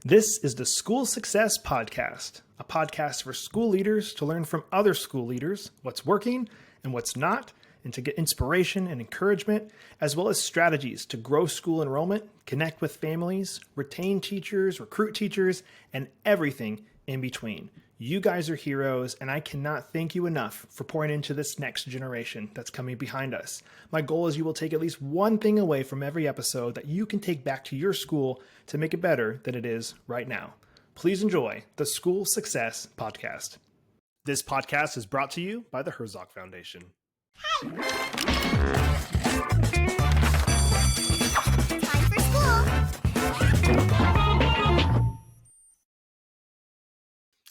This is the School Success Podcast, a podcast for school leaders to learn from other school leaders what's working and what's not, and to get inspiration and encouragement, as well as strategies to grow school enrollment, connect with families, retain teachers, recruit teachers, and everything in between. You guys are heroes, and I cannot thank you enough for pouring into this next generation that's coming behind us. My goal is you will take at least one thing away from every episode that you can take back to your school to make it better than it is right now. Please enjoy the School Success Podcast. This podcast is brought to you by the Herzog Foundation. Time for school.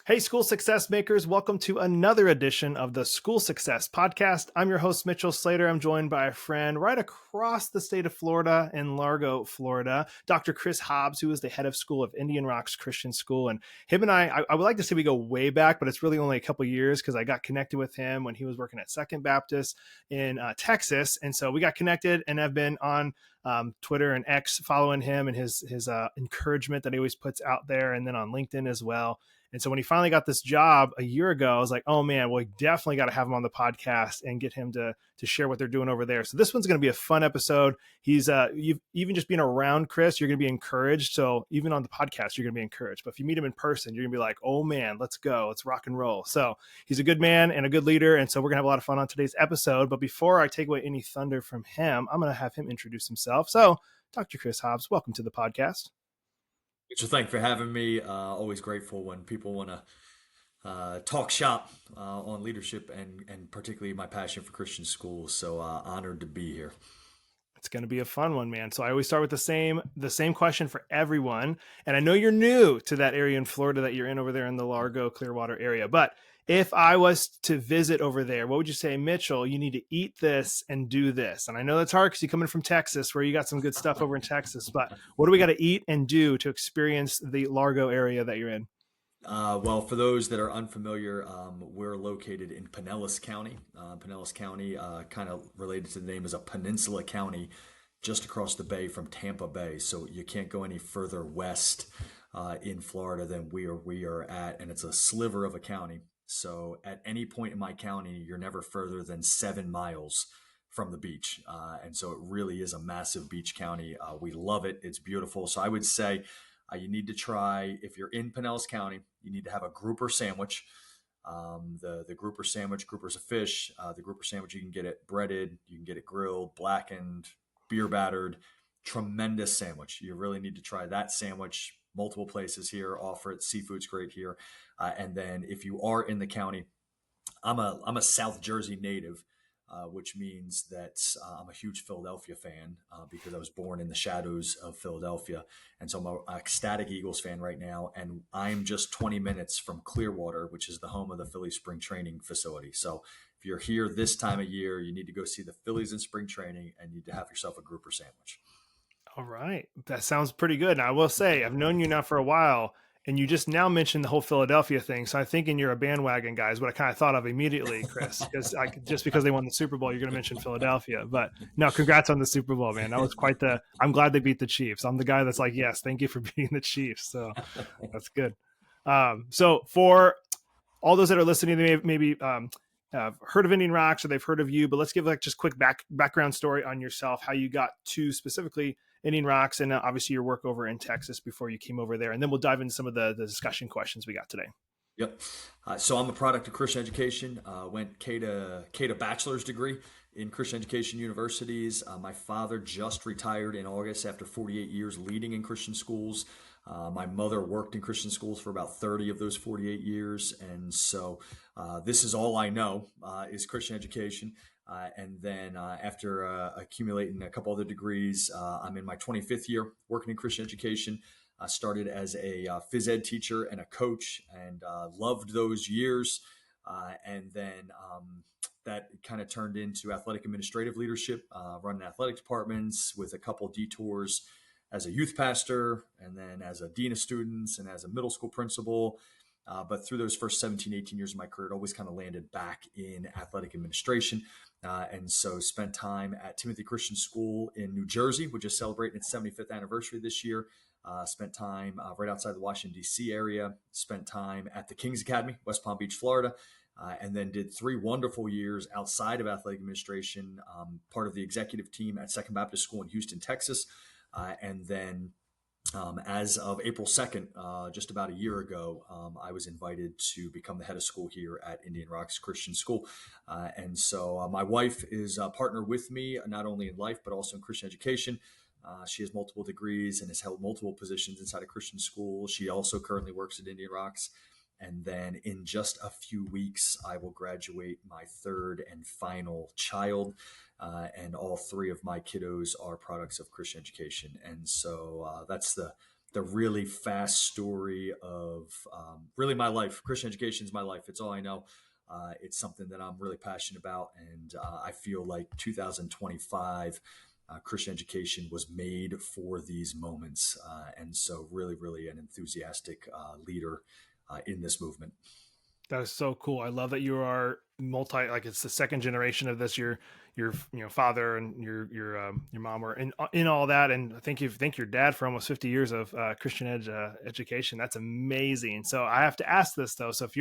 Hey, school success makers. Welcome to another edition of the School Success Podcast. I'm your host, Mitchell Slater. I'm joined by a friend right across the state of Florida in Largo, Florida, Dr. Chris Hobbs, who is the head of school of Indian Rocks Christian School. And him and I would like to say we go way back, but it's really only a couple years because I got connected with him when he was working at Second Baptist in Texas. And so we got connected, and I've been on Twitter and X following him and his encouragement that he always puts out there, and then on LinkedIn as well. And so when he finally got this job a year ago, I was like, oh man, well, we definitely got to have him on the podcast and get him to share what they're doing over there. So this one's going to be a fun episode. He's you've even just being around Chris, you're going to be encouraged. So even on the podcast, you're going to be encouraged. But if you meet him in person, you're going to be like, oh man, let's go. Let's rock and roll. So he's a good man and a good leader. And so we're going to have a lot of fun on today's episode. But before I take away any thunder from him, I'm going to have him introduce himself. So Dr. Chris Hobbs, welcome to the podcast. Mitchell, thank you for having me. Always grateful when people want to talk shop on leadership and particularly my passion for Christian schools. So honored to be here. It's going to be a fun one, man. So I always start with the same question for everyone. And I know you're new to that area in Florida that you're in over there in the Largo, Clearwater area. But if I was to visit over there, what would you say, Mitchell, you need to eat this and do this? And I know that's hard because you're coming from Texas where you got some good stuff over in Texas. But what do we got to eat and do to experience the Largo area that you're in? Well, for those that are unfamiliar, we're located in Pinellas County. Pinellas County, kind of related to the name, is a peninsula county just across the bay from Tampa Bay. So you can't go any further west in Florida than we are at, and it's a sliver of a county. So at any point in my county, you're never further than 7 miles from the beach. And so it really is a massive beach county. We love it. It's beautiful. So I would say you need to try, if you're in Pinellas County, you need to have a grouper sandwich. The grouper sandwich, groupers of fish, the grouper sandwich, you can get it breaded, you can get it grilled, blackened, beer battered, tremendous sandwich. You really need to try that sandwich. Multiple places here offer it. Seafood's great here. And then if you are in the county, I'm a South Jersey native, which means that I'm a huge Philadelphia fan because I was born in the shadows of Philadelphia. And so I'm an ecstatic Eagles fan right now. And I'm just 20 minutes from Clearwater, which is the home of the Phillies spring training facility. So if you're here this time of year, you need to go see the Phillies in spring training and you need to have yourself a grouper sandwich. All right. That sounds pretty good. Now, I will say, I've known you now for a while, and you just now mentioned the whole Philadelphia thing. So I'm thinking you're a bandwagon guy is what I kind of thought of immediately, Chris, because just because they won the Super Bowl, you're going to mention Philadelphia. But no, congrats on the Super Bowl, man. That was I'm glad they beat the Chiefs. I'm the guy that's like, yes, thank you for beating the Chiefs. So that's good. So for all those that are listening, they maybe heard of Indian Rocks or they've heard of you, but let's give like just quick background story on yourself, how you got to specifically Indian Rocks and obviously your work over in Texas before you came over there. And then we'll dive into some of the discussion questions we got today. Yep. So I'm a product of Christian education. Went K to bachelor's degree in Christian education universities. My father just retired in August after 48 years leading in Christian schools. My mother worked in Christian schools for about 30 of those 48 years. And so this is all I know is Christian education. And then after accumulating a couple other degrees, I'm in my 25th year working in Christian education. I started as a phys ed teacher and a coach and loved those years. And then that kind of turned into athletic administrative leadership, running athletic departments with a couple detours as a youth pastor and then as a dean of students and as a middle school principal. But through those first 17, 18 years of my career, it always kind of landed back in athletic administration. And so spent time at Timothy Christian School in New Jersey, which is celebrating its 75th anniversary this year. spent time right outside the Washington, D.C. area, spent time at the King's Academy, West Palm Beach, Florida, and then did 3 wonderful years outside of athletic administration, part of the executive team at Second Baptist School in Houston, Texas. And then as of April 2nd, just about a year ago, I was invited to become the head of school here at Indian Rocks Christian School. And so my wife is a partner with me, not only in life, but also in Christian education. She has multiple degrees and has held multiple positions inside a Christian school. She also currently works at Indian Rocks. And then in just a few weeks, I will graduate my 3rd and final child. And all 3 of my kiddos are products of Christian education. And so that's the really fast story of really my life. Christian education is my life. It's all I know. It's something that I'm really passionate about. And I feel like 2025 Christian education was made for these moments. And so really, really an enthusiastic leader in this movement. That is so cool. I love that you are like it's the second generation of this. Your father and your mom were in all that, and I think you thank your dad for almost 50 years of Christian education. That's amazing. So I have to ask this though. So if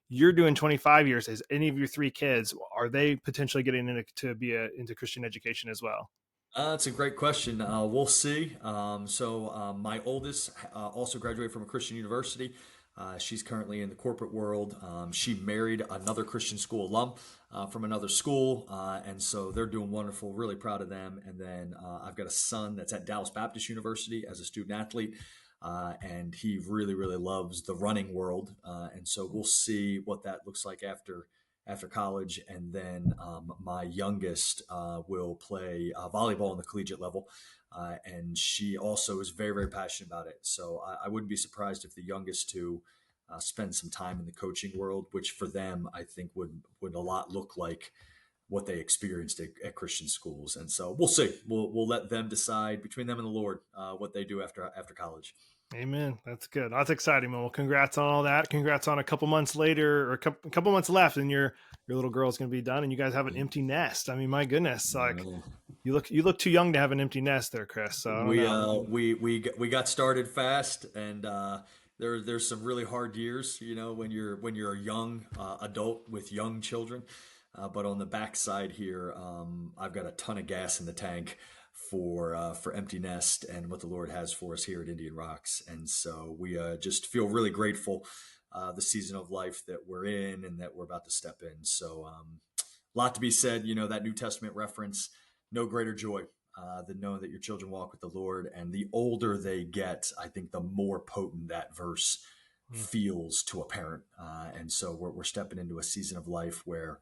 you're doing 25 years, is any of your 3 kids, are they potentially getting into Christian education as well? That's a great question. We'll see. My oldest also graduated from a Christian university. She's currently in the corporate world. She married another Christian school alum from another school. And so they're doing wonderful, really proud of them. And then I've got a son that's at Dallas Baptist University as a student athlete. And he really, really loves the running world. And so we'll see what that looks like after college. And then my youngest will play volleyball on the collegiate level. And she also is very, very passionate about it. So I wouldn't be surprised if the youngest 2 spend some time in the coaching world, which for them, I think would a lot look like what they experienced at Christian schools. And so we'll see. We'll let them decide between them and the Lord what they do after college. Amen. That's good. That's exciting, man. Well, congrats on all that. Congrats on a couple months later, or a couple months left, and your little girl's going to be done, and you guys have an empty nest. I mean, my goodness, like you look too young to have an empty nest there, Chris. So I don't know. We got started fast, and there's some really hard years, when you're a young adult with young children. But on the backside here, I've got a ton of gas in the tank for empty nest and what the Lord has for us here at Indian Rocks. And so we just feel really grateful the season of life that we're in and that we're about to step in. So a lot to be said, that New Testament reference, no greater joy than knowing that your children walk with the Lord. And the older they get, I think the more potent that verse feels to a parent. And so we're stepping into a season of life where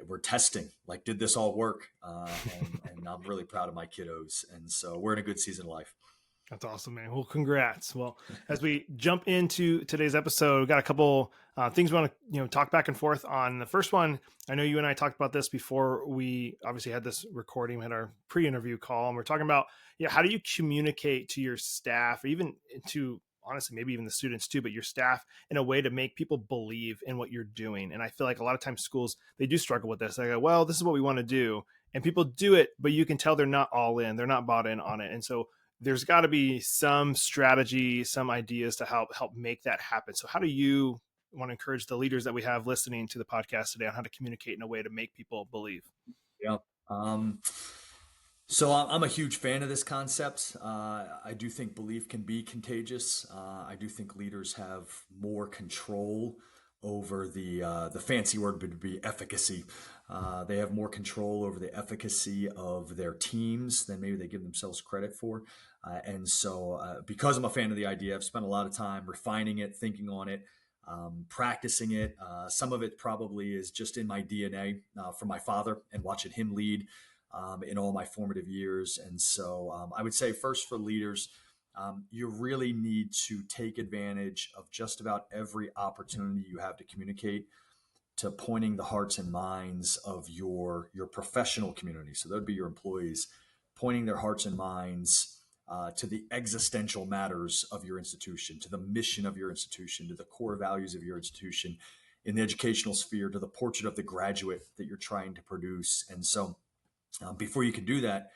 we're testing, like, did this all work? And I'm really proud of my kiddos. And so we're in a good season of life. That's awesome, man. Well, congrats. Well, as we jump into today's episode, we've got a couple things we want to talk back and forth on. The first one, I know you and I talked about this before we obviously had this recording. We had our pre-interview call, and we're talking about how do you communicate to your staff, or even to honestly maybe even the students too, but your staff, in a way to make people believe in what you're doing. And I feel like a lot of times schools, they do struggle with this. They go, well, this is what we want to do, and people do it, but you can tell they're not all in, they're not bought in on it. And so there's got to be some strategy, some ideas to help make that happen. So how do you want to encourage the leaders that we have listening to the podcast today on how to communicate in a way to make people believe? Yeah. So I'm a huge fan of this concept. I do think belief can be contagious. I do think leaders have more control over the fancy word would be efficacy. They have more control over the efficacy of their teams than maybe they give themselves credit for. And so because I'm a fan of the idea, I've spent a lot of time refining it, thinking on it, practicing it. Some of it probably is just in my DNA from my father and watching him lead in all my formative years. And so I would say first for leaders, you really need to take advantage of just about every opportunity you have to communicate, to pointing the hearts and minds of your professional community. So that would be your employees, pointing their hearts and minds to the existential matters of your institution, to the mission of your institution, to the core values of your institution, in the educational sphere, to the portrait of the graduate that you're trying to produce. And so before you can do that,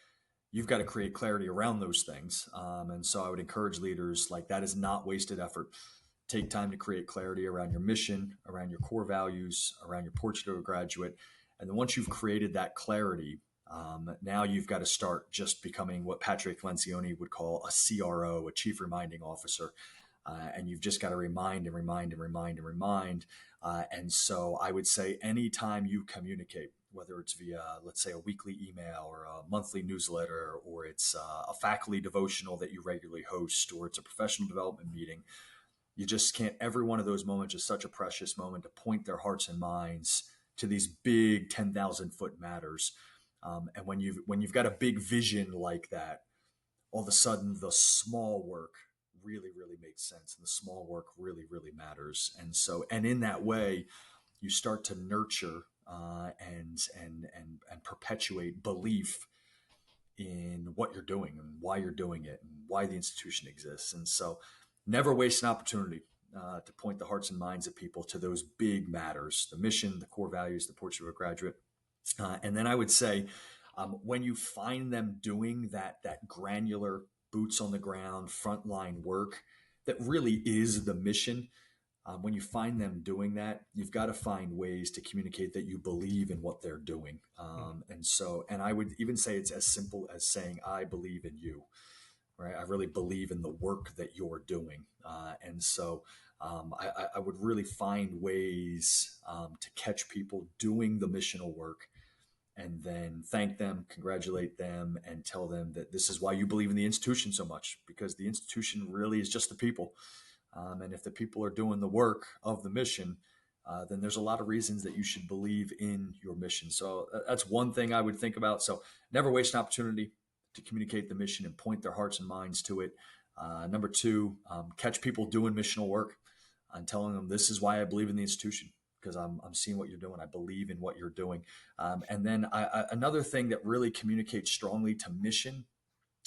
you've got to create clarity around those things. And so I would encourage leaders, like, that is not wasted effort. Take time to create clarity around your mission, around your core values, around your portrait of a graduate. And then once you've created that clarity, now you've got to start just becoming what Patrick Lencioni would call a CRO, a chief reminding officer. And you've just got to remind and remind and remind and remind. And so I would say anytime you communicate, whether it's via, let's say, a weekly email or a monthly newsletter, or it's a faculty devotional that you regularly host, or it's a professional development meeting, you just can't, every one of those moments is such a precious moment to point their hearts and minds to these big 10,000 foot matters. And when you've got a big vision like that, all of a sudden the small work really, really makes sense. And the small work really, really matters. And so, and in that way, you start to nurture and perpetuate belief in what you're doing and why you're doing it and why the institution exists. And so never waste an opportunity to point the hearts and minds of people to those big matters, the mission, the core values, the portrait of a graduate. And then I would say, when you find them doing that granular, boots on the ground, frontline work that really is the mission, when you find them doing that, you've got to find ways to communicate that you believe in what they're doing. And I would even say it's as simple as saying, I believe in you, right? I really believe in the work that you're doing. I would really find ways to catch people doing the missional work, and then thank them, congratulate them, and tell them that this is why you believe in the institution so much, because the institution really is just the people. And if the people are doing the work of the mission, then there's a lot of reasons that you should believe in your mission. So that's one thing I would think about. So never waste an opportunity to communicate the mission and point their hearts and minds to it. Number two, catch people doing missional work and telling them this is why I believe in the institution, because I'm seeing what you're doing. I believe in what you're doing. And then another thing that really communicates strongly to mission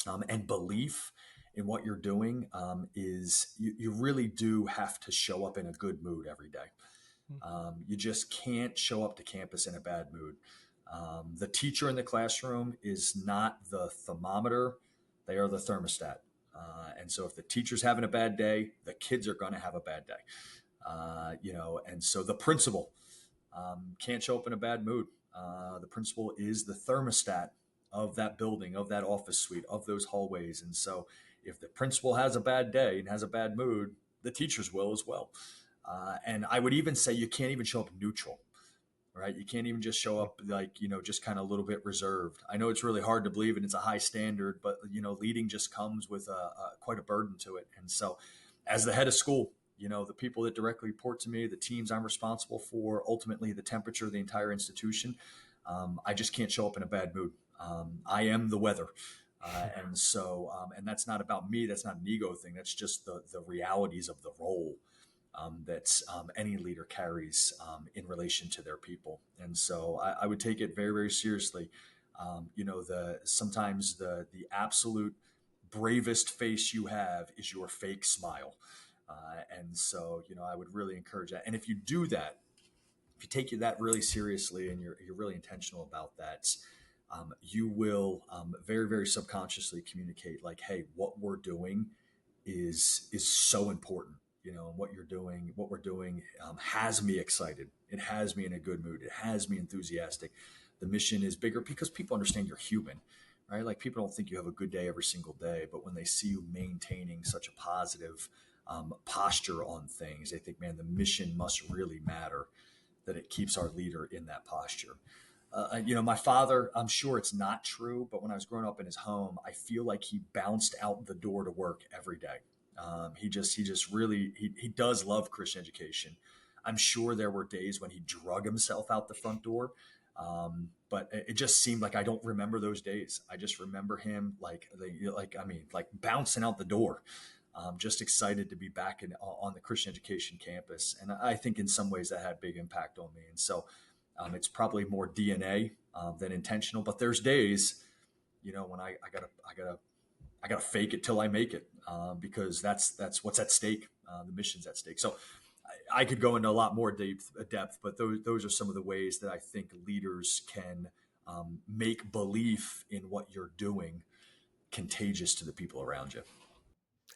and belief in what you're doing is you really do have to show up in a good mood every day. You just can't show up to campus in a bad mood. The teacher in the classroom is not the thermometer. They are the thermostat. And so if the teacher's having a bad day, the kids are going to have a bad day. And so the principal can't show up in a bad mood. The principal is the thermostat of that building, of that office suite, of those hallways. And so if the principal has a bad day and has a bad mood, the teachers will as well. And I would even say you can't even show up neutral, right? You can't even just show up just kind of a little bit reserved. I know it's really hard to believe and it's a high standard, but, leading just comes with quite a burden to it. And so as the head of school, the people that directly report to me, the teams I'm responsible for, ultimately the temperature of the entire institution, I just can't show up in a bad mood. I am the weather. And that's not about me. That's not an ego thing. That's just the realities of the role that any leader carries in relation to their people. And so I would take it very, very seriously. Sometimes the absolute bravest face you have is your fake smile. And so, I would really encourage that. And if you do that, if you take that really seriously and you're really intentional about that, you will very, very subconsciously communicate like, hey, what we're doing is so important. What we're doing has me excited. It has me in a good mood. It has me enthusiastic. The mission is bigger because people understand you're human, right? Like, people don't think you have a good day every single day, but when they see you maintaining such a positive posture on things, they think, man, the mission must really matter, that it keeps our leader in that posture. My father, I'm sure it's not true, but when I was growing up in his home, I feel like he bounced out the door to work every day. He does love Christian education. I'm sure there were days when he drug himself out the front door. But it just seemed like I don't remember those days. I just remember him like bouncing out the door. Just excited to be back on the Christian education campus. And I think in some ways that had a big impact on me. And so it's probably more DNA than intentional, but there's days, when I gotta fake it till I make it, because that's what's at stake. The mission's at stake. So I could go into a lot more depth, but those are some of the ways that I think leaders can make belief in what you're doing contagious to the people around you.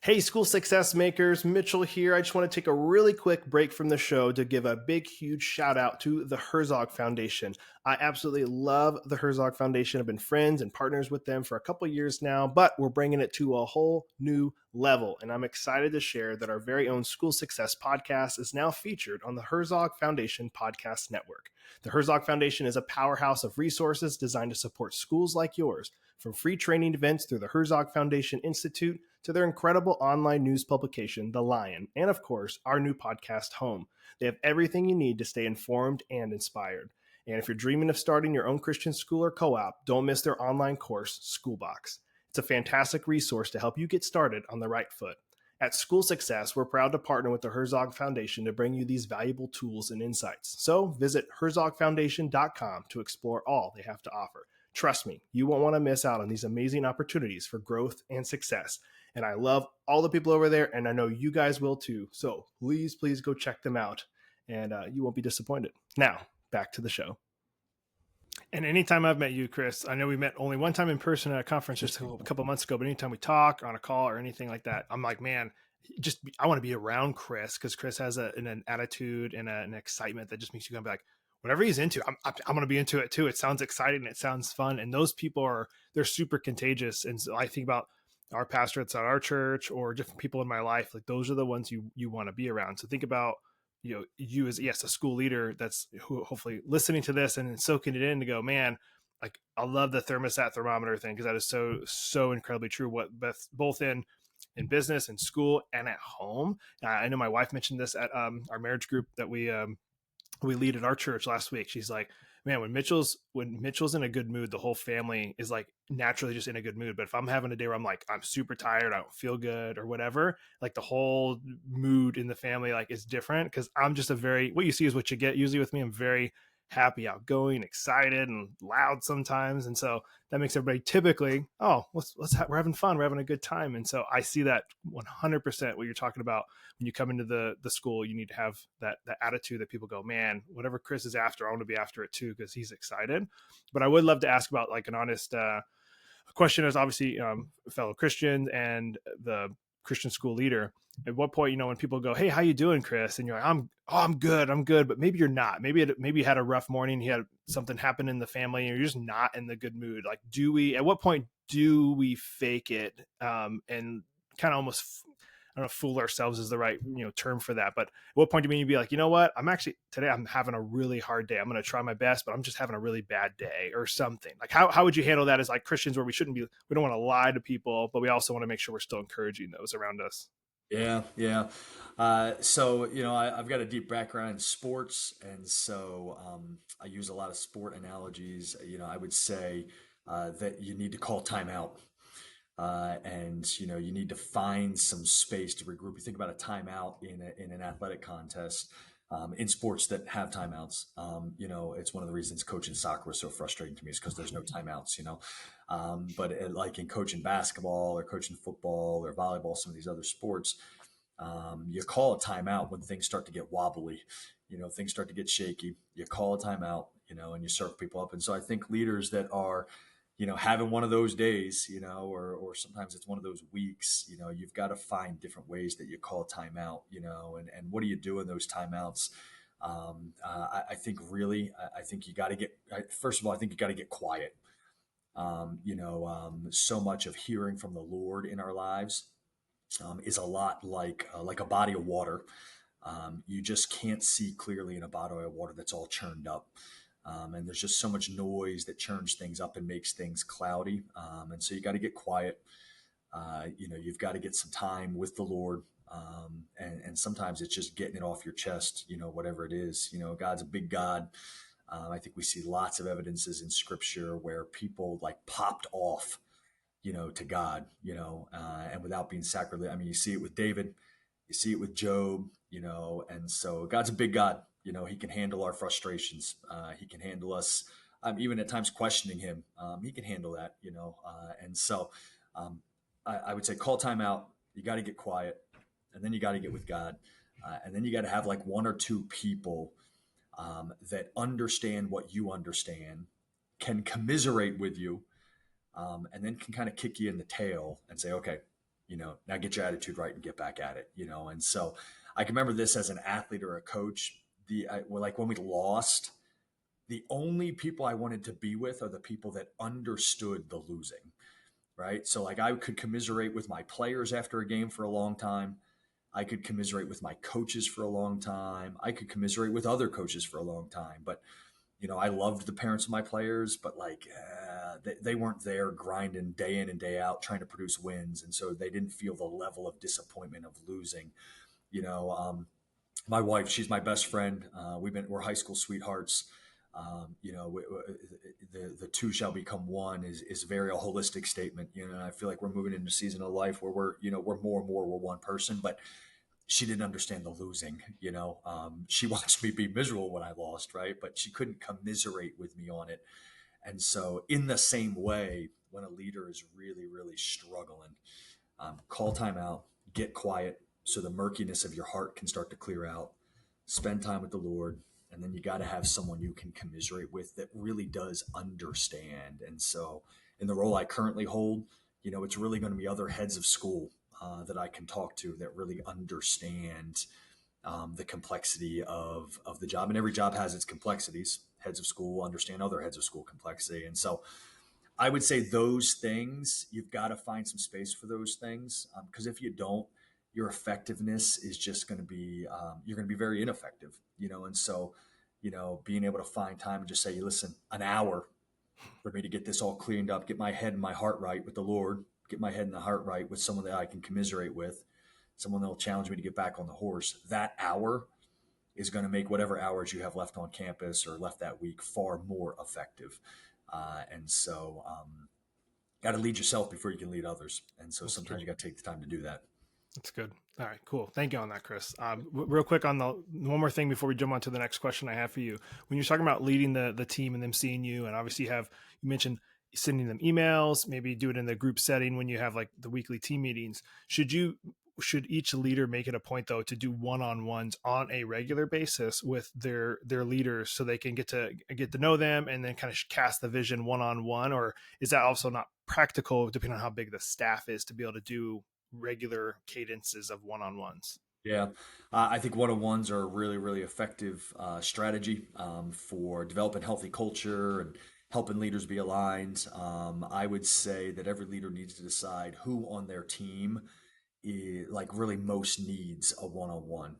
Hey, school success makers, Mitchell here. I just want to take a really quick break from the show to give a big, huge shout out to the Herzog Foundation. I absolutely love the Herzog Foundation. I've been friends and partners with them for a couple of years now, but we're bringing it to a whole new level. And I'm excited to share that our very own School Success podcast is now featured on the Herzog Foundation Podcast Network. The Herzog Foundation is a powerhouse of resources designed to support schools like yours, from free training events through the Herzog Foundation Institute to their incredible online news publication, The Lion, and of course, our new podcast, Home. They have everything you need to stay informed and inspired. And if you're dreaming of starting your own Christian school or co-op, don't miss their online course, Schoolbox. It's a fantastic resource to help you get started on the right foot. At School Success, we're proud to partner with the Herzog Foundation to bring you these valuable tools and insights. So visit herzogfoundation.com to explore all they have to offer. Trust me, you won't want to miss out on these amazing opportunities for growth and success. And I love all the people over there, and I know you guys will too. So please go check them out, and you won't be disappointed. Now, back to the show. And anytime I've met you, Chris, I know we met only one time in person at a conference just a couple months ago, but anytime we talk on a call or anything like that, I'm like, man, I want to be around Chris, because Chris has an attitude and an excitement that just makes you go like, whatever he's into, I'm going to be into it too. It sounds exciting. It sounds fun. And those people they're super contagious. And so I think about our pastor at our church or different people in my life, like those are the ones you want to be around. So think about, you as, yes, a school leader that's hopefully listening to this and soaking it in to go, man, like I love the thermometer thing, because that is so incredibly true. What both in business and school and at home. I know my wife mentioned this at our marriage group that we lead at our church last week. She's like, man, when Mitchell's in a good mood, the whole family is like naturally just in a good mood. But if I'm having a day where I'm super tired, I don't feel good or whatever, like the whole mood in the family like is different, because I'm just what you see is what you get. Usually with me, I'm very happy, outgoing, excited, and loud sometimes. And so that makes everybody typically, we're having fun. We're having a good time. And so I see that 100% what you're talking about. When you come into the school, you need to have that attitude that people go, man, whatever Chris is after, I want to be after it too, because he's excited. But I would love to ask about like an honest question as obviously a fellow Christian and the Christian school leader. At what point, when people go, hey, how you doing, Chris? And you're like, I'm good. But maybe you're not. Maybe you had a rough morning. You had something happen in the family and you're just not in the good mood. Like, at what point do we fake it and kind of almost, I don't know if fool ourselves is the right term for that, but at what point do you be like, you know what, today I'm having a really hard day, I'm going to try my best, but I'm just having a really bad day or something? Like how would you handle that as like Christians, where we don't want to lie to people, but we also want to make sure we're still encouraging those around us? Yeah. So, I've got a deep background in sports. And so I use a lot of sport analogies. I would say that you need to call timeout. And you need to find some space to regroup. You think about a timeout in an athletic contest, in sports that have timeouts. It's one of the reasons coaching soccer was so frustrating to me, is because there's no timeouts. Like in coaching basketball or coaching football or volleyball, some of these other sports, you call a timeout when things start to get wobbly. Things start to get shaky. You call a timeout. And you serve people up. And so I think leaders that are having one of those days, or sometimes it's one of those weeks, you've got to find different ways that you call timeout, and what do you do in those timeouts? I think really, I think you got to first of all, I think you got to get quiet. So much of hearing from the Lord in our lives is a lot like a body of water. You just can't see clearly in a body of water that's all churned up. And there's just so much noise that churns things up and makes things cloudy. And so you got to get quiet. You've got to get some time with the Lord. And sometimes it's just getting it off your chest, whatever it is. God's a big God. I think we see lots of evidences in Scripture where people like popped off, to God, and without being sacrilegious. I mean, you see it with David, you see it with Job, and so God's a big God. He can handle our frustrations. He can handle us, even at times questioning him. He can handle that, and so I would say call time out. You got to get quiet, and then you got to get with God. And then you got to have like one or two people that understand what you understand, can commiserate with you, and then can kind of kick you in the tail and say, okay, now get your attitude right and get back at it, And so I can remember this as an athlete or a coach. Like when we lost, the only people I wanted to be with are the people that understood the losing, right? So like I could commiserate with my players after a game for a long time. I could commiserate with my coaches for a long time. I could commiserate with other coaches for a long time. But I loved the parents of my players, but like they weren't there grinding day in and day out trying to produce wins, and so they didn't feel the level of disappointment of losing. You know, my wife, she's my best friend. We're high school sweethearts. The two shall become one is very a holistic statement. And I feel like we're moving into a season of life where we're more and more we're one person, but she didn't understand the losing. She watched me be miserable when I lost, right? But she couldn't commiserate with me on it. And so, in the same way, when a leader is really, really struggling, call timeout, get quiet, so the murkiness of your heart can start to clear out. Spend time with the Lord, and then you got to have someone you can commiserate with that really does understand. And so, in the role I currently hold, it's really going to be other heads of school that I can talk to that really understand the complexity of the job. And every job has its complexities. Heads of school understand other heads of school complexity. And so I would say those things, you've got to find some space for those things. Because if you don't, your effectiveness is just going to be, you're going to be very ineffective, And so, being able to find time and just say, listen, an hour for me to get this all cleaned up, get my head and my heart right with the Lord, get my head and the heart right with someone that I can commiserate with, someone that will challenge me to get back on the horse. That hour is going to make whatever hours you have left on campus or left that week far more effective. And so, got to lead yourself before you can lead others. And so That's sometimes great. you got to take the time to do that. That's good. All right, cool. Thank you on that, Chris. Real quick on the one more thing before we jump on to the next question I have for you. When you're talking about leading the team and them seeing you, and obviously you mentioned sending them emails, maybe do it in the group setting when you have like the weekly team meetings. Should each leader make it a point though to do one-on-ones on a regular basis with their leaders so they can get to know them and then kind of cast the vision one-on-one, or is that also not practical depending on how big the staff is to be able to do regular cadences of one-on-ones? Yeah, I think one-on-ones are a really, really effective strategy for developing healthy culture and helping leaders be aligned. I would say that every leader needs to decide who on their team like really most needs a one-on-one,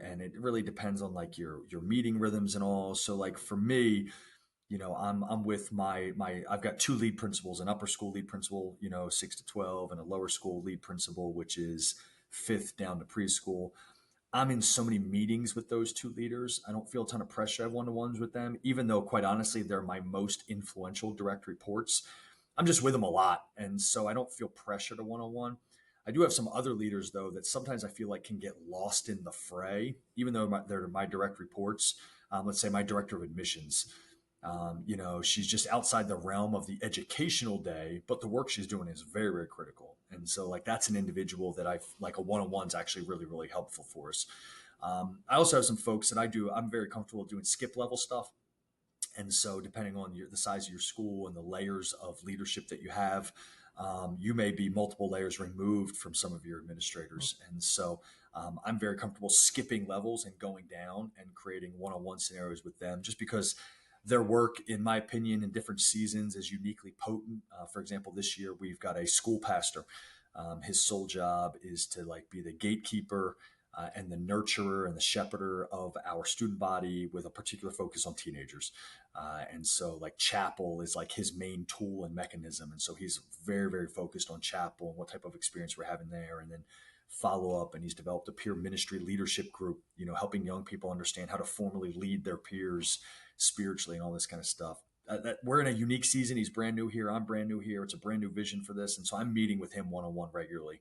and it really depends on like your meeting rhythms and all. So like for me, I'm with my I've got two lead principals, an upper school lead principal, 6 to 12, and a lower school lead principal, which is fifth down to preschool. I'm in so many meetings with those two leaders. I don't feel a ton of pressure. I have one-to-ones with them, even though quite honestly, they're my most influential direct reports. I'm just with them a lot. And so I don't feel pressure to one-on-one. I do have some other leaders though that sometimes I feel like can get lost in the fray, even though they're my direct reports. Let's say my director of admissions. She's just outside the realm of the educational day, but the work she's doing is very, very critical. And so, like, that's an individual that I like a one-on-one is actually really, really helpful for us. I also have some folks that I'm very comfortable doing skip level stuff. And so, depending on the size of your school and the layers of leadership that you have, you may be multiple layers removed from some of your administrators. And so, I'm very comfortable skipping levels and going down and creating one-on-one scenarios with them, just because their work, in my opinion, in different seasons is uniquely potent. For example, this year we've got a school pastor. His sole job is to like be the gatekeeper and the nurturer and the shepherder of our student body with a particular focus on teenagers. And so like chapel is like his main tool and mechanism. And so he's very, very focused on chapel and what type of experience we're having there. And then follow up, and he's developed a peer ministry leadership group, helping young people understand how to formally lead their peers spiritually and all this kind of stuff. That we're in a unique season. He's brand new here. I'm brand new here. It's a brand new vision for this. And so I'm meeting with him one-on-one regularly.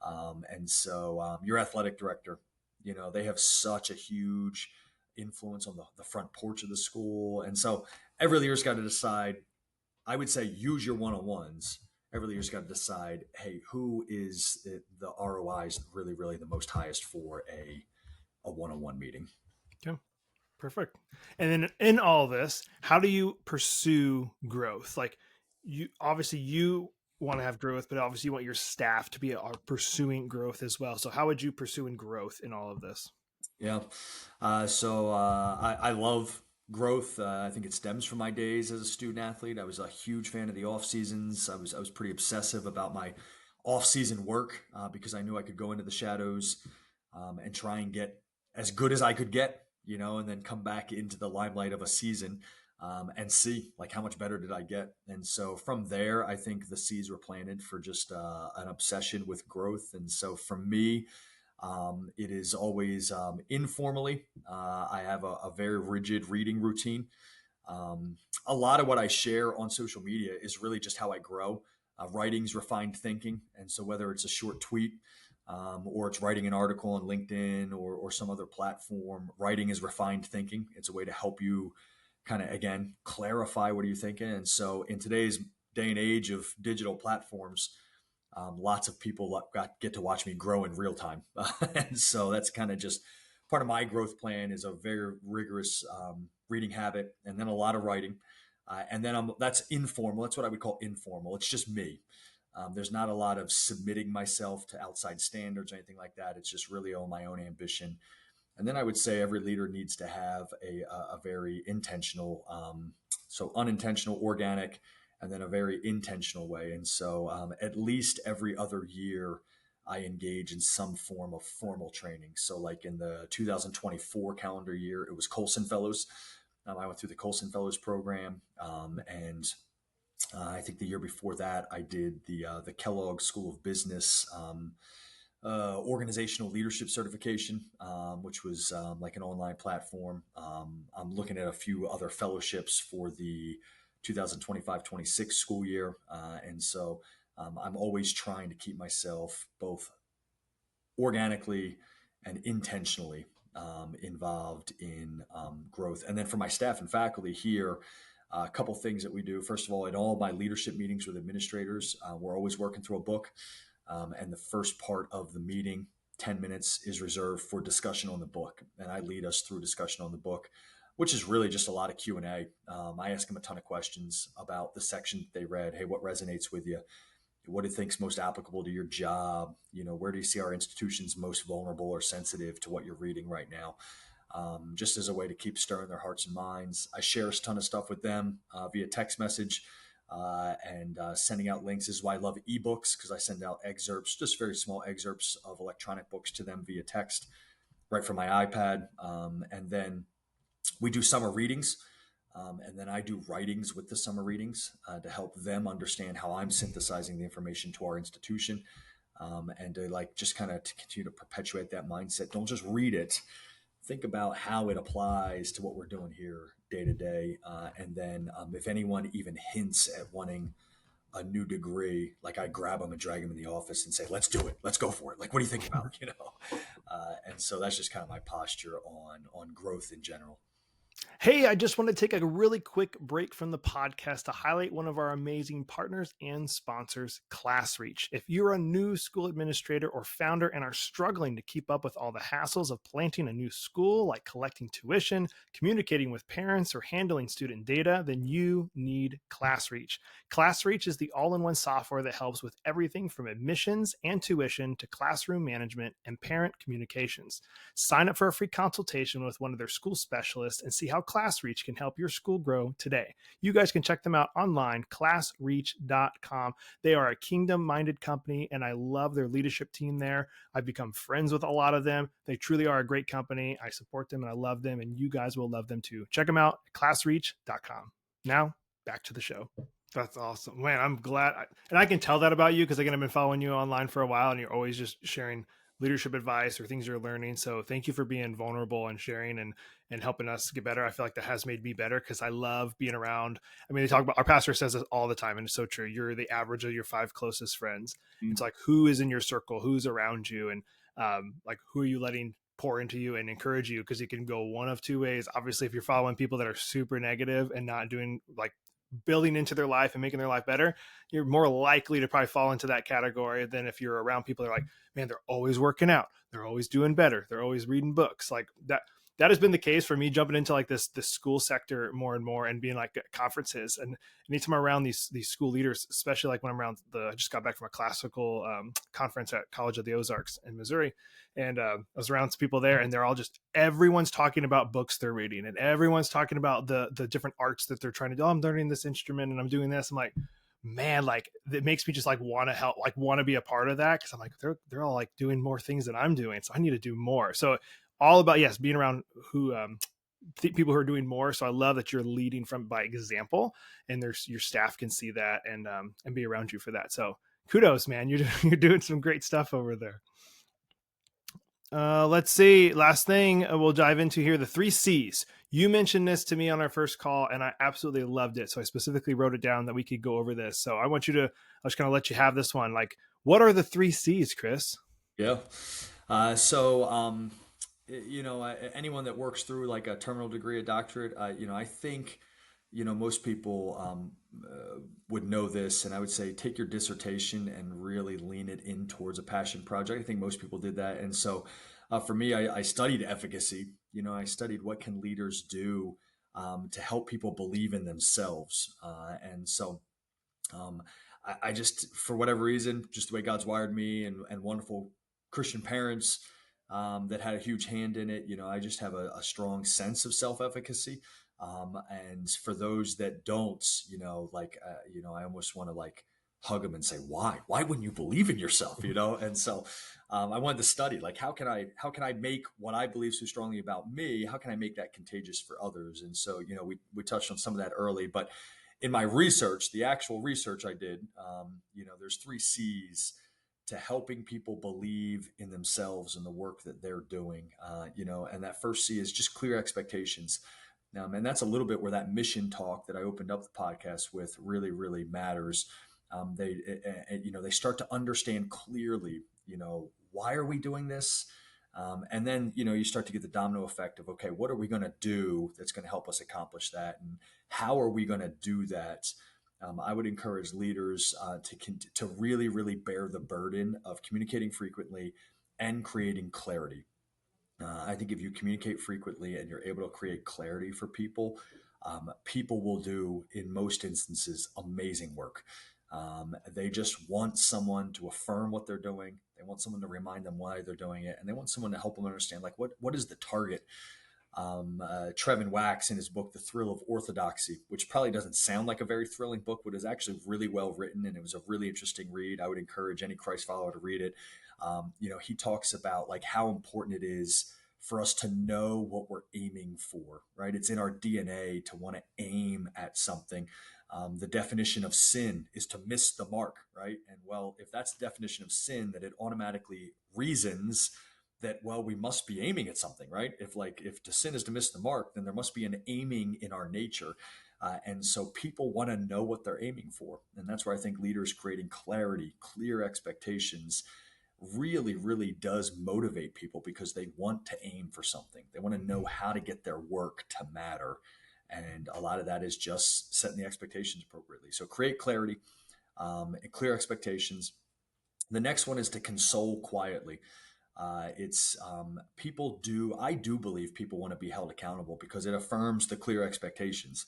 And so your athletic director, they have such a huge influence on the front porch of the school. And so every leader's got to decide, I would say use your one-on-ones. Every leader's got to decide, hey, who is the ROI is really, really the most highest for a one-on-one meeting. Okay, perfect. And then in all this, how do you pursue growth? Like you want to have growth, but obviously you want your staff to be pursuing growth as well. So how would you pursuing growth in all of this? Yeah. I love growth. I think it stems from my days as a student athlete. I was a huge fan of the off seasons. I was pretty obsessive about my off season work because I knew I could go into the shadows and try and get as good as I could get, and then come back into the limelight of a season and see like how much better did I get. And so from there, I think the seeds were planted for just an obsession with growth. And so for me, it is always informally. I have a very rigid reading routine. Um, a lot of what I share on social media is really just how I grow. Writing's refined thinking. And so whether it's a short tweet or it's writing an article on LinkedIn or some other platform, writing is refined thinking. It's a way to help you kind of, again, clarify what are you thinking. And so in today's day and age of digital platforms, lots of people get to watch me grow in real time. And so that's kind of just part of my growth plan is a very rigorous reading habit and then a lot of writing. And then that's informal. That's what I would call informal. It's just me. There's not a lot of submitting myself to outside standards or anything like that. It's just really on my own ambition. And then I would say every leader needs to have a very intentional, so unintentional, organic, and then a very intentional way. And so at least every other year, I engage in some form of formal training. So like in the 2024 calendar year, it was Colson Fellows. I went through the Colson Fellows program, and I think the year before that, I did the Kellogg School of Business organizational leadership certification, which was like an online platform. I'm looking at a few other fellowships for the 2025-26 school year. And so I'm always trying to keep myself both organically and intentionally involved in growth. And then for my staff and faculty here, a couple things that we do. First of all, in all my leadership meetings with administrators, we're always working through a book. And the first part of the meeting, 10 minutes, is reserved for discussion on the book. And I lead us through discussion on the book, which is really just a lot of Q&A. I ask them a ton of questions about the section that they read. Hey, what resonates with you? What do you think's most applicable to your job? Where do you see our institutions most vulnerable or sensitive to what you're reading right now? Just as a way to keep stirring their hearts and minds. I share a ton of stuff with them via text message and sending out links. This is why I love ebooks, because I send out excerpts, just very small excerpts of electronic books to them via text right from my iPad. And then we do summer readings. And then I do writings with the summer readings to help them understand how I'm synthesizing the information to our institution and to just kind of to continue to perpetuate that mindset. Don't just read it. Think about how it applies to what we're doing here day to day. And then if anyone even hints at wanting a new degree, like I grab them and drag them in the office and say, let's do it. Let's go for it. Like, what do you think about, and so that's just kind of my posture on growth in general. Hey, I just want to take a really quick break from the podcast to highlight one of our amazing partners and sponsors, ClassReach. If you're a new school administrator or founder and are struggling to keep up with all the hassles of planting a new school, like collecting tuition, communicating with parents, or handling student data, then you need ClassReach. ClassReach is the all-in-one software that helps with everything from admissions and tuition to classroom management and parent communications. Sign up for a free consultation with one of their school specialists and see how ClassReach can help your school grow today. You guys can check them out online, classreach.com. They are a kingdom-minded company, and I love their leadership team there. I've become friends with a lot of them. They truly are a great company. I support them, and I love them, and you guys will love them too. Check them out at classreach.com. Now, back to the show. That's awesome. Man, I'm glad. And I can tell that about you because, again, I've been following you online for a while, and you're always just sharing leadership advice or things you're learning. So thank you for being vulnerable and sharing and helping us get better. I feel like that has made me better because I love being around. I mean, they talk about, our pastor says this all the time, and it's so true. You're the average of your 5 closest friends. Mm-hmm. It's like, who is in your circle, who's around you, and like, who are you letting pour into you and encourage you? Because it can go one of 2 ways. Obviously, if you're following people that are super negative and not doing like building into their life and making their life better, you're more likely to probably fall into that category than if you're around people that are like, man, they're always working out, they're always doing better, they're always reading books like that. that has been the case for me jumping into like this school sector more and more and being like at conferences. And anytime I'm around these school leaders, especially like when I'm around I just got back from a classical conference at College of the Ozarks in Missouri. And I was around some people there, and they're all just, everyone's talking about books they're reading, and everyone's talking about the different arts that they're trying to do. Oh, I'm learning this instrument and I'm doing this. I'm like, man, like it makes me just like want to help, like want to be a part of that. Cause I'm like, they're all like doing more things than I'm doing. So I need to do more. So all about, yes, being around who, people who are doing more. So I love that you're leading from by example, and there's your staff can see that and be around you for that. So kudos, man. You're doing some great stuff over there. Let's see. Last thing we'll dive into here, the 3 C's. You mentioned this to me on our first call, and I absolutely loved it. So I specifically wrote it down that we could go over this. So I want you to, I was going to let you have this one. Like, what are the 3 C's, Chris? Yeah. So, anyone that works through like a terminal degree, a doctorate, I think, most people would know this, and I would say take your dissertation and really lean it in towards a passion project. I think most people did that, and so for me, I studied efficacy. I studied what can leaders do to help people believe in themselves, and so um, I just, for whatever reason, just the way God's wired me, and wonderful Christian parents that had a huge hand in it. I just have a strong sense of self-efficacy. And for those that don't, I almost want to like hug them and say, why? Why wouldn't you believe in yourself? And so I wanted to study, like, how can I make what I believe so strongly about me? How can I make that contagious for others? And so, we touched on some of that early, but in my research, the actual research I did, there's 3 C's to helping people believe in themselves and the work that they're doing. And that first C is just clear expectations. And that's a little bit where that mission talk that I opened up the podcast with really, really matters. They start to understand clearly, why are we doing this? And then, you start to get the domino effect of, okay, what are we going to do that's going to help us accomplish that? And how are we going to do that? I would encourage leaders to really, really bear the burden of communicating frequently and creating clarity. I think if you communicate frequently and you're able to create clarity for people, people will do, in most instances, amazing work. They just want someone to affirm what they're doing. They want someone to remind them why they're doing it, and they want someone to help them understand, like, what is the target. Trevin Wax, in his book, The Thrill of Orthodoxy, which probably doesn't sound like a very thrilling book, but is actually really well written, and it was a really interesting read. I would encourage any Christ follower to read it. He talks about like how important it is for us to know what we're aiming for, right? It's in our DNA to want to aim at something. The definition of sin is to miss the mark, right? And well, if that's the definition of sin, that it automatically reasons that, well, we must be aiming at something, right? If to sin is to miss the mark, then there must be an aiming in our nature. And so people want to know what they're aiming for. And that's where I think leaders creating clarity, clear expectations really, really does motivate people, because they want to aim for something. They want to know how to get their work to matter. And a lot of that is just setting the expectations appropriately. So create clarity and clear expectations. The next one is to console quietly. I do believe people want to be held accountable because it affirms the clear expectations.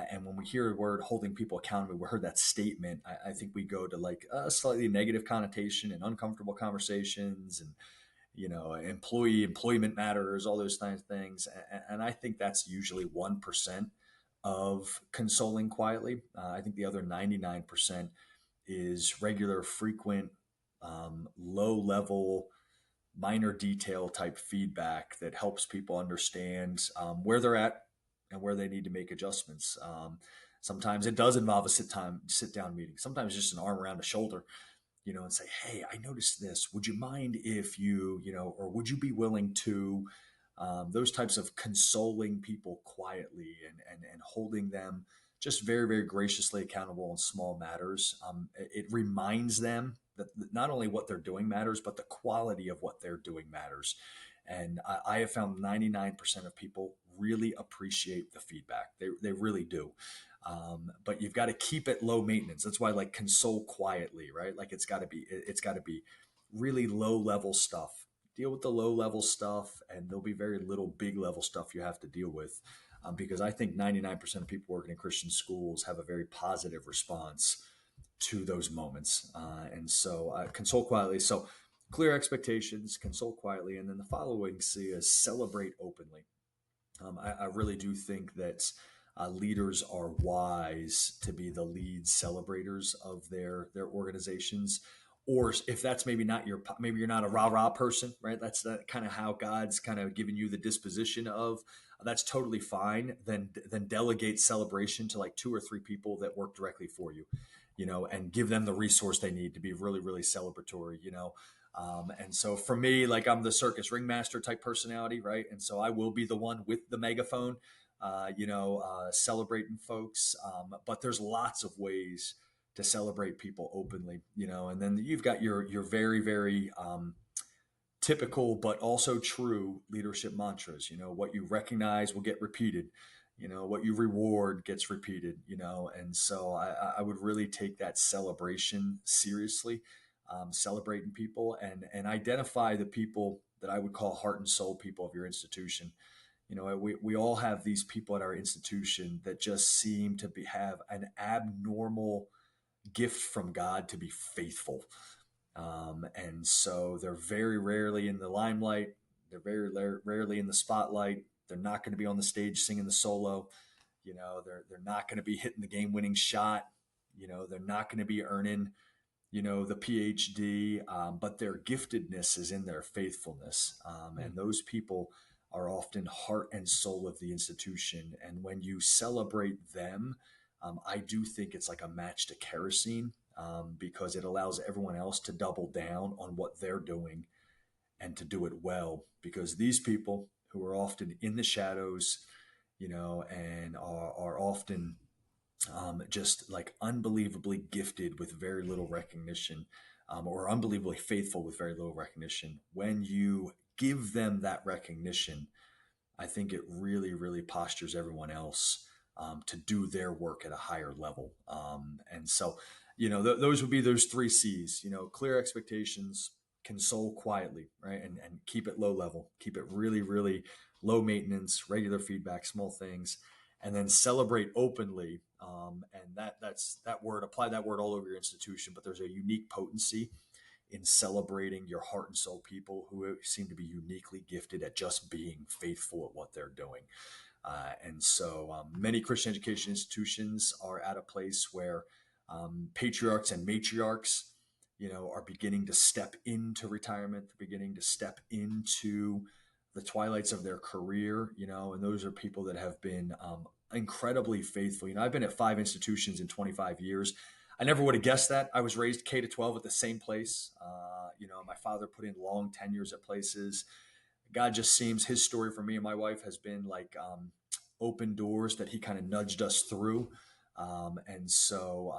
And when we hear the word holding people accountable, we heard that statement, I think we go to like a slightly negative connotation and uncomfortable conversations and, employment matters, all those kinds of things. And I think that's usually 1% of consoling quietly. I think the other 99% is regular, frequent, low level, minor detail type feedback that helps people understand where they're at and where they need to make adjustments. Sometimes it does involve a sit down meeting. Sometimes just an arm around a shoulder, and say, hey, I noticed this. Would you mind if or would you be willing to, those types of consoling people quietly and holding them just very, very graciously accountable in small matters. It reminds them that not only what they're doing matters, but the quality of what they're doing matters. And I have found 99% of people really appreciate the feedback. They really do. But you've got to keep it low maintenance. That's why, like, console quietly, right? Like it's got to be really low level stuff. deal with the low level stuff, and there'll be very little big level stuff you have to deal with. Because I think 99% of people working in Christian schools have a very positive response to those moments. And so console quietly. So clear expectations, console quietly. And then the following C is celebrate openly. I really do think that leaders are wise to be the lead celebrators of their organizations. Or if that's maybe not maybe you're not a rah rah person, right? That's that kind of how God's kind of given you the disposition of. That's totally fine. Then delegate celebration to like 2 or 3 people that work directly for you, and give them the resource they need to be really really celebratory, and so for me, like I'm the circus ringmaster type personality, right? And so I will be the one with the megaphone, celebrating folks. But there's lots of ways to celebrate people openly, and then you've got your very, very typical but also true leadership mantras. What you recognize will get repeated. What you reward gets repeated. And so I would really take that celebration seriously. Celebrating people and identify the people that I would call heart and soul people of your institution. We all have these people at our institution that just seem to have an abnormal gift from God to be faithful. And so they're very rarely in the limelight. They're very rarely in the spotlight. They're not going to be on the stage singing the solo. They're not going to be hitting the game-winning shot. They're not going to be earning the PhD, but their giftedness is in their faithfulness. And those people are often heart and soul of the institution. And when you celebrate them, I do think it's like a match to kerosene, because it allows everyone else to double down on what they're doing and to do it well. Because these people who are often in the shadows, and are often just like unbelievably gifted with very little recognition, or unbelievably faithful with very little recognition. When you give them that recognition, I think it really, really postures everyone else to do their work at a higher level. And so, those would be those 3 C's, clear expectations, console quietly, right? And keep it low level, keep it really, really low maintenance, regular feedback, small things, and then celebrate openly. And that's that word, apply that word all over your institution, but there's a unique potency in celebrating your heart and soul people who seem to be uniquely gifted at just being faithful at what they're doing. And so many Christian education institutions are at a place where patriarchs and matriarchs, are beginning to step into retirement, they're beginning to step into the twilights of their career, and those are people that have been incredibly faithful. I've been at 5 institutions in 25 years. I never would have guessed that. I was raised K to 12 at the same place. My father put in long tenures at places. God just seems, his story for me and my wife has been like open doors that he kind of nudged us through. And so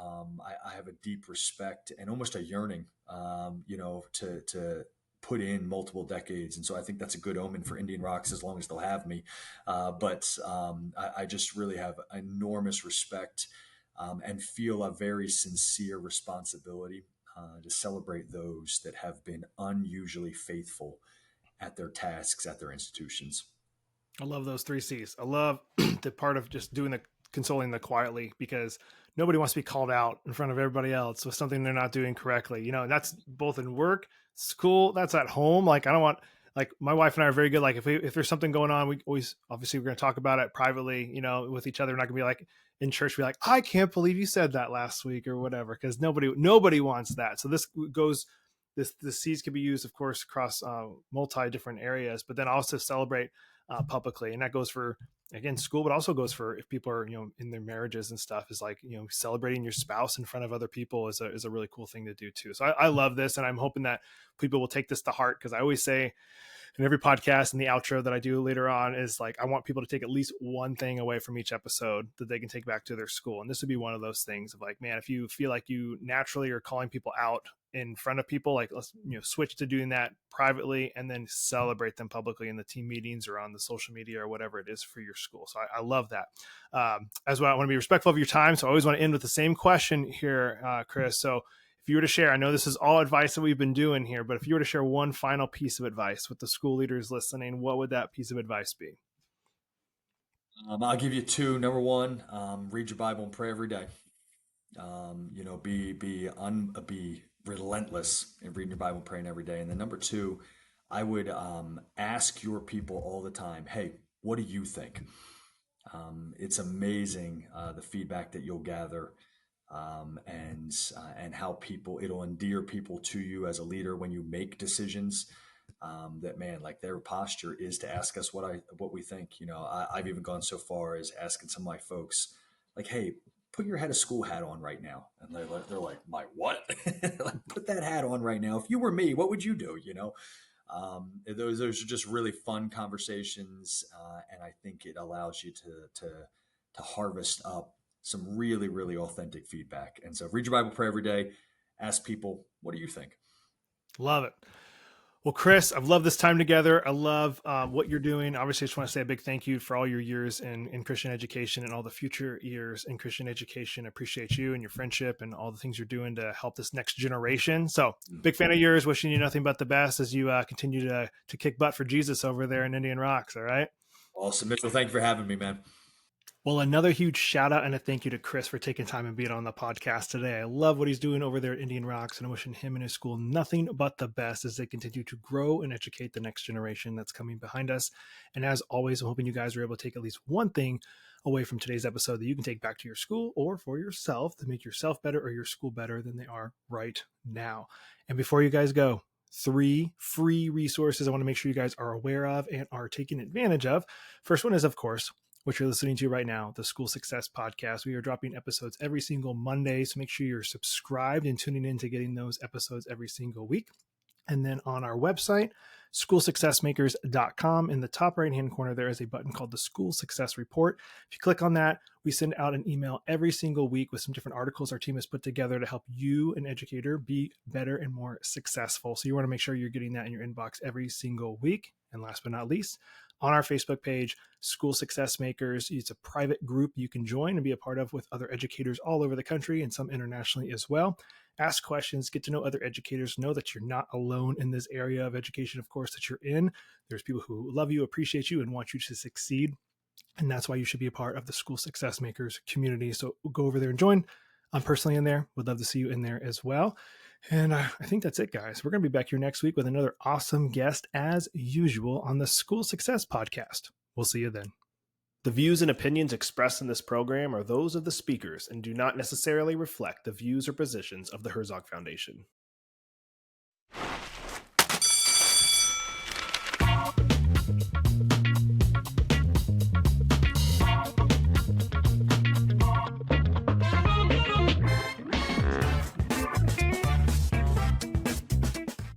I have a deep respect and almost a yearning, to put in multiple decades. And so I think that's a good omen for Indian Rocks as long as they'll have me. But I just really have enormous respect and feel a very sincere responsibility to celebrate those that have been unusually faithful at their tasks, at their institutions. I love those 3 C's. I love the part of just doing the consoling the quietly, because nobody wants to be called out in front of everybody else with something they're not doing correctly. And that's both in work, school, that's at home. Like I don't want, like my wife and I are very good. Like if there's something going on, we always, obviously we're going to talk about it privately, with each other. We're not gonna be like in church, be like, I can't believe you said that last week or whatever. Cause nobody wants that. So this C's can be used, of course, across multi different areas, but then also celebrate publicly. And that goes for, again, school, but also goes for if people are, in their marriages and stuff, is like, celebrating your spouse in front of other people is a really cool thing to do too. So I love this. And I'm hoping that people will take this to heart. Cause I always say in every podcast and the outro that I do later on is like, I want people to take at least one thing away from each episode that they can take back to their school. And this would be one of those things of like, man, if you feel like you naturally are calling people out in front of people, like let's switch to doing that privately and then celebrate them publicly in the team meetings or on the social media or whatever it is for your school. So I love that. As well, I want to be respectful of your time, so I always want to end with the same question here, Chris. So if you were to share, I know this is all advice that we've been doing here, but if you were to share one final piece of advice with the school leaders listening, what would that piece of advice be? I'll give you two. Number one, read your Bible and pray every day. Be relentless in reading your Bible and praying every day. And then number two, I would ask your people all the time, hey, what do you think? It's amazing the feedback that you'll gather, and how it'll endear people to you as a leader when you make decisions. That man, like their posture is to ask us what we think. I've even gone so far as asking some of my folks, like, hey, put your head of school hat on right now, and they're like, my what? Like, put that hat on right now. If you were me, what would you do? Those are just really fun conversations, and I think it allows you to harvest up some really, really authentic feedback. And so, read your Bible, pray every day, ask people, what do you think? Love it. Well, Chris, I've loved this time together. I love what you're doing. Obviously, I just want to say a big thank you for all your years in Christian education and all the future years in Christian education. I appreciate you and your friendship and all the things you're doing to help this next generation. So big fan of yours, wishing you nothing but the best as you continue to kick butt for Jesus over there in Indian Rocks. All right. Awesome. Mitchell, thank you for having me, man. Well, another huge shout out and a thank you to Chris for taking time and being on the podcast today. I love what he's doing over there at Indian Rocks, and I'm wishing him and his school nothing but the best as they continue to grow and educate the next generation that's coming behind us. And as always, I'm hoping you guys are able to take at least one thing away from today's episode that you can take back to your school or for yourself to make yourself better or your school better than they are right now. And before you guys go, 3 free resources I want to make sure you guys are aware of and are taking advantage of. First one is, of course, what you're listening to right now, the School Success Podcast. We are dropping episodes every single Monday, so make sure you're subscribed and tuning in to getting those episodes every single week. And then on our website, schoolsuccessmakers.com, in the top right-hand corner, there is a button called the School Success Report. If you click on that, we send out an email every single week with some different articles our team has put together to help you, an educator, be better and more successful. So you want to make sure you're getting that in your inbox every single week. And last but not least, on our Facebook page, School Success Makers. It's a private group you can join and be a part of with other educators all over the country and some internationally as well. Ask questions, get to know other educators, know that you're not alone in this area of education, of course, that you're in. There's people who love you, appreciate you, and want you to succeed. And that's why you should be a part of the School Success Makers community. So go over there and join. I'm personally in there. Would love to see you in there as well. And I think that's it, guys. We're going to be back here next week with another awesome guest as usual on the School Success Podcast. We'll see you then. The views and opinions expressed in this program are those of the speakers and do not necessarily reflect the views or positions of the Herzog Foundation.